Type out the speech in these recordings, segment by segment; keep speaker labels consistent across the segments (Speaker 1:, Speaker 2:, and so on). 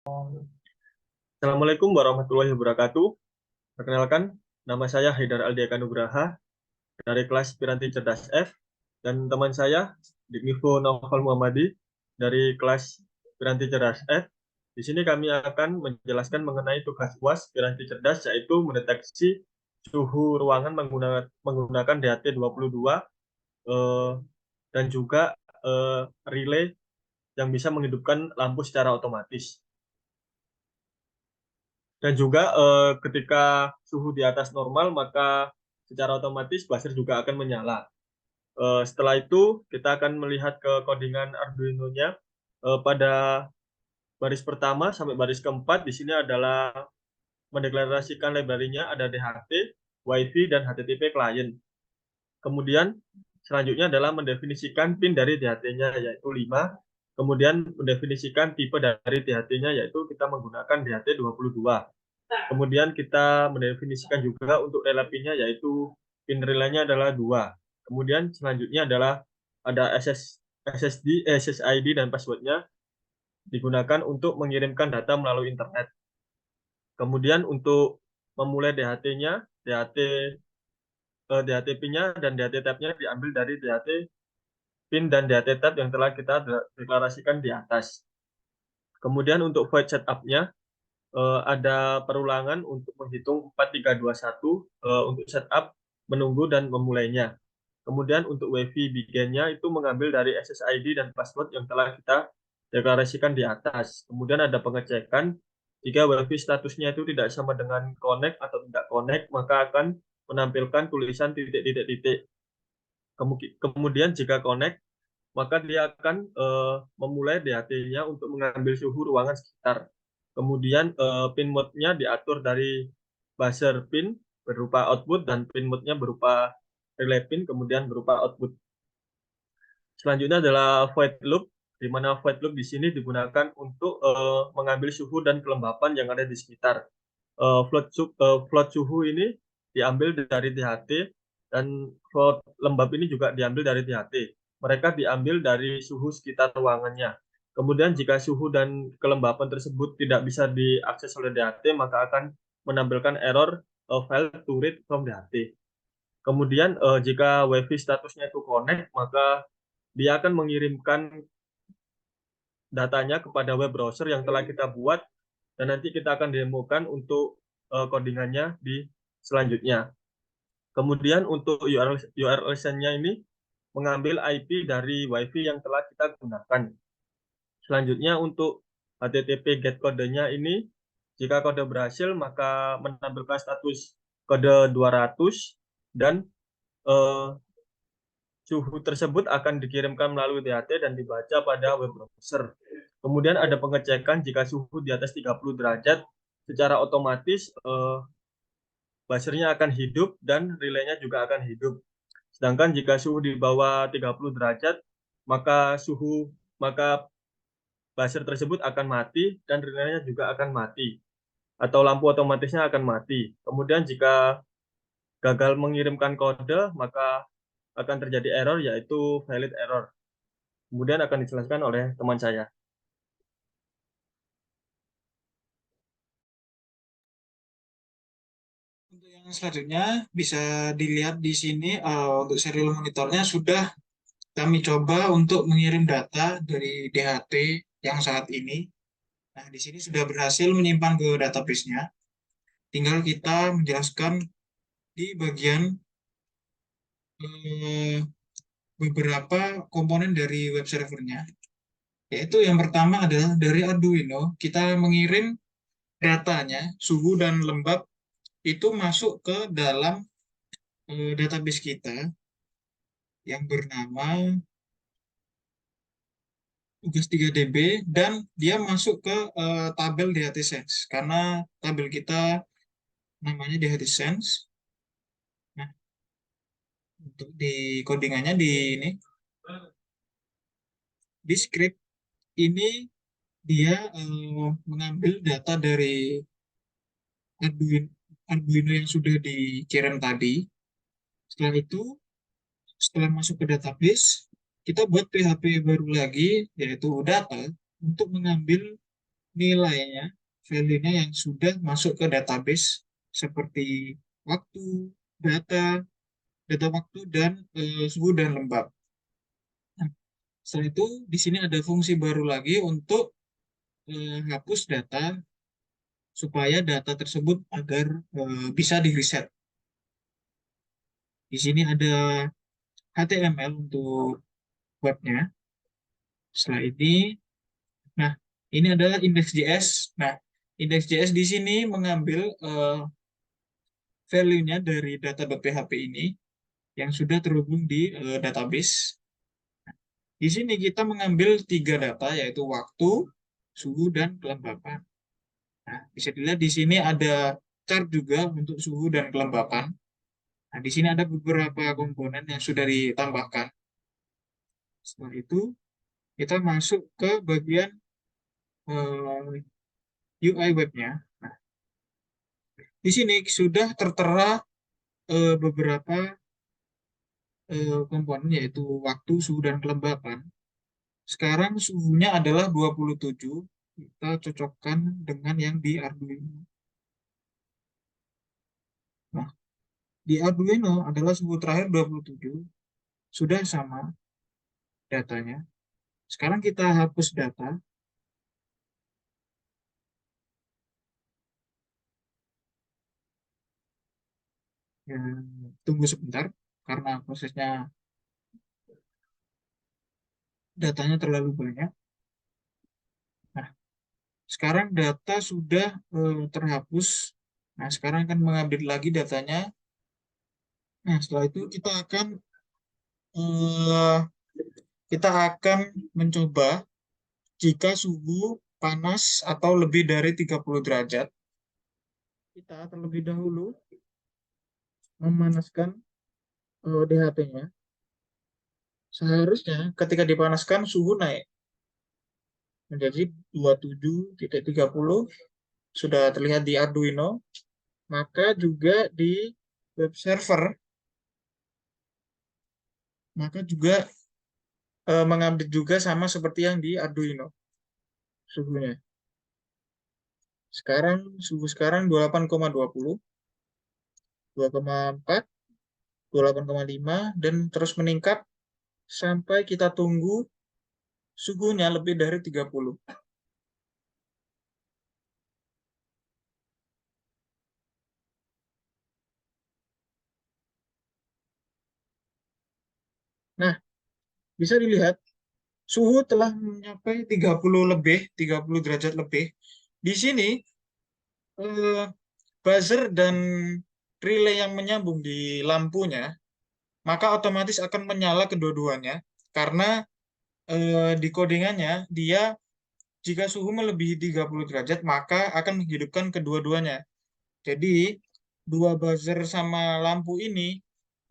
Speaker 1: Assalamualaikum warahmatullahi wabarakatuh. Perkenalkan, nama saya Haidar Aldiaka Nugraha dari kelas Piranti Cerdas F dan teman saya Dignivo Naufal Muhammadi dari kelas Piranti Cerdas F. Di sini kami akan menjelaskan mengenai tugas UAS Piranti Cerdas, yaitu mendeteksi suhu ruangan menggunakan DHT22 eh, dan juga relay yang bisa menghidupkan lampu secara otomatis. Dan juga ketika suhu di atas normal, maka secara otomatis buzzer juga akan menyala. Setelah itu, kita akan melihat ke codingan Arduino-nya. Pada baris pertama sampai baris keempat, di sini adalah mendeklarasikan library-nya, ada DHT, Wi-Fi, dan HTTP client. Kemudian, selanjutnya adalah mendefinisikan pin dari DHT-nya, yaitu 5. Kemudian, mendefinisikan tipe dari DHT-nya, yaitu kita menggunakan DHT22. Kemudian kita mendefinisikan juga untuk relay pinnya, yaitu pin relaynya adalah 2. Kemudian selanjutnya adalah ada SSD, SSID dan passwordnya digunakan untuk mengirimkan data melalui internet. Kemudian untuk memulai DHT-nya, DHT pin-nya dan DHT tab-nya diambil dari DHT pin dan DHT tab yang telah kita deklarasikan di atas. Kemudian untuk void setup-nya, ada perulangan untuk menghitung 4, 3, 2, 1 untuk setup, menunggu, dan memulainya. Kemudian untuk WiFi begin-nya itu mengambil dari SSID dan password yang telah kita deklarasikan di atas. Kemudian ada pengecekan, jika WiFi statusnya itu tidak sama dengan connect atau tidak connect, maka akan menampilkan tulisan titik-titik-titik. Kemudian jika connect, maka dia akan memulai DHT-nya untuk mengambil suhu ruangan sekitar. Kemudian pin mode-nya diatur dari buzzer pin berupa output dan pin mode-nya berupa relay pin, kemudian berupa output. Selanjutnya adalah void loop, di mana void loop di sini digunakan untuk mengambil suhu dan kelembapan yang ada di sekitar. Float suhu ini diambil dari DHT dan float lembab ini juga diambil dari DHT. Mereka diambil dari suhu sekitar ruangannya. Kemudian jika suhu dan kelembapan tersebut tidak bisa diakses oleh DHT, maka akan menampilkan error file to read from DHT. Kemudian jika WiFi statusnya itu connect, maka dia akan mengirimkan datanya kepada web browser yang telah kita buat dan nanti kita akan demokan untuk codingannya di selanjutnya. Kemudian untuk URL listen-nya ini mengambil IP dari WiFi yang telah kita gunakan. Selanjutnya untuk HTTP get kodenya ini, jika kode berhasil maka menampilkan status kode 200 dan eh, suhu tersebut akan dikirimkan melalui DHT dan dibaca pada web browser. Kemudian ada pengecekan jika suhu di atas 30 derajat, secara otomatis buzzernya akan hidup dan relaynya juga akan hidup. Sedangkan jika suhu di bawah 30 derajat, maka buzzer tersebut akan mati dan relaynya juga akan mati atau lampu otomatisnya akan mati. Kemudian jika gagal mengirimkan kode, maka akan terjadi error, yaitu valid error. Kemudian akan dijelaskan oleh teman saya.
Speaker 2: Untuk yang selanjutnya bisa dilihat di sini untuk serial monitornya sudah kami coba untuk mengirim data dari DHT yang saat ini. Nah, di sini sudah berhasil menyimpan ke database-nya. Tinggal kita menjelaskan di bagian eh, beberapa komponen dari web servernya. Yaitu yang pertama adalah dari Arduino, kita mengirim datanya, suhu dan lembab itu masuk ke dalam database kita yang bernama tugas 3DB dan dia masuk ke tabel DHT Sense karena tabel kita namanya DHT Sense. Nah, untuk di codingannya di ini di script ini dia mengambil data dari Arduino, Arduino yang sudah dikirim tadi. Setelah itu, setelah masuk ke database, kita buat PHP baru lagi, yaitu data, untuk mengambil nilainya, value-nya yang sudah masuk ke database seperti waktu, data, data waktu, dan suhu dan lembab. Nah, setelah itu di sini ada fungsi baru lagi untuk hapus data supaya data tersebut agar bisa di-reset. Di sini ada HTML untuk webnya. Setelah ini, nah ini adalah index.js. Nah, index.js di sini mengambil value-nya dari data.php ini yang sudah terhubung di database. Di sini kita mengambil 3 data, yaitu waktu, suhu, dan kelembapan. Nah, bisa dilihat di sini ada chart juga untuk suhu dan kelembapan. Nah, di sini ada beberapa komponen yang sudah ditambahkan. Setelah itu, kita masuk ke bagian UI webnya. Nah, di sini sudah tertera beberapa komponen, yaitu waktu, suhu, dan kelembapan. Sekarang suhunya adalah 27. Kita cocokkan dengan yang di Arduino. Nah, di Arduino adalah suhu terakhir 27. Sudah sama datanya. Sekarang kita hapus data. Ya, tunggu sebentar karena prosesnya datanya terlalu banyak. Nah, sekarang data sudah terhapus. Nah, sekarang akan mengambil lagi datanya. Nah, setelah itu eh, kita akan mencoba jika suhu panas atau lebih dari 30 derajat. Kita terlebih dahulu memanaskan DHT-nya. Seharusnya ketika dipanaskan suhu naik menjadi 27.30, sudah terlihat di Arduino, maka juga di web server, maka juga mengambil juga sama seperti yang di Arduino suhunya. Sekarang suhu sekarang 28,20, 2,4, 28,5, dan terus meningkat sampai kita tunggu suhunya lebih dari 30. Nah, bisa dilihat suhu telah mencapai 30 lebih, 30 derajat lebih. Di sini eh, buzzer dan relay yang menyambung di lampunya, maka otomatis akan menyala kedua-duanya karena di codingannya dia jika suhu melebihi 30 derajat maka akan menghidupkan kedua-duanya. Jadi dua buzzer sama lampu ini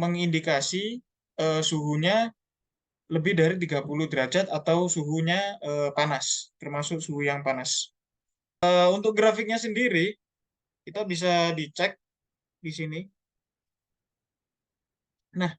Speaker 2: mengindikasi suhunya lebih dari 30 derajat atau suhunya panas, termasuk suhu yang panas. Untuk grafiknya sendiri kita bisa dicek di sini. Nah,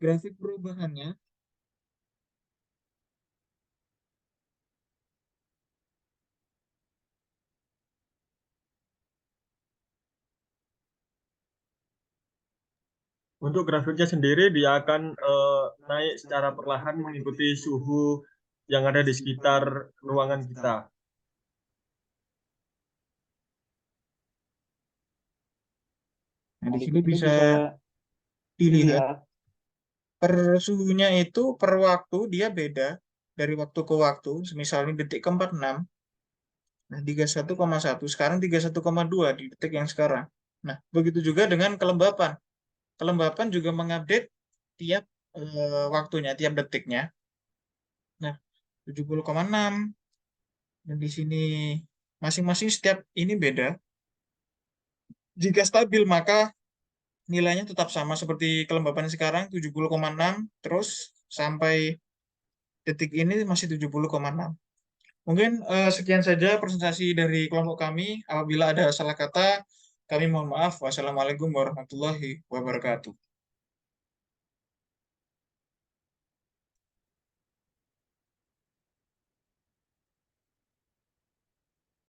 Speaker 2: grafik perubahannya
Speaker 1: Untuk grafiknya sendiri dia akan naik secara perlahan mengikuti suhu yang ada di sekitar ruangan kita.
Speaker 2: Nah, di sini bisa dilihat per suhunya itu per waktu dia beda dari waktu ke waktu. Misalnya detik ke 46, nah 31,1, sekarang 31,2 di detik yang sekarang. Nah, begitu juga dengan kelembapan. Kelembapan juga mengupdate tiap waktunya, tiap detiknya. Nah, 70,6. Dan di sini masing-masing setiap ini beda. Jika stabil maka nilainya tetap sama seperti kelembapan sekarang 70,6, terus sampai detik ini masih 70,6. Mungkin sekian saja presentasi dari kelompok kami. Apabila ada salah kata, kami mohon maaf. Wassalamualaikum warahmatullahi wabarakatuh.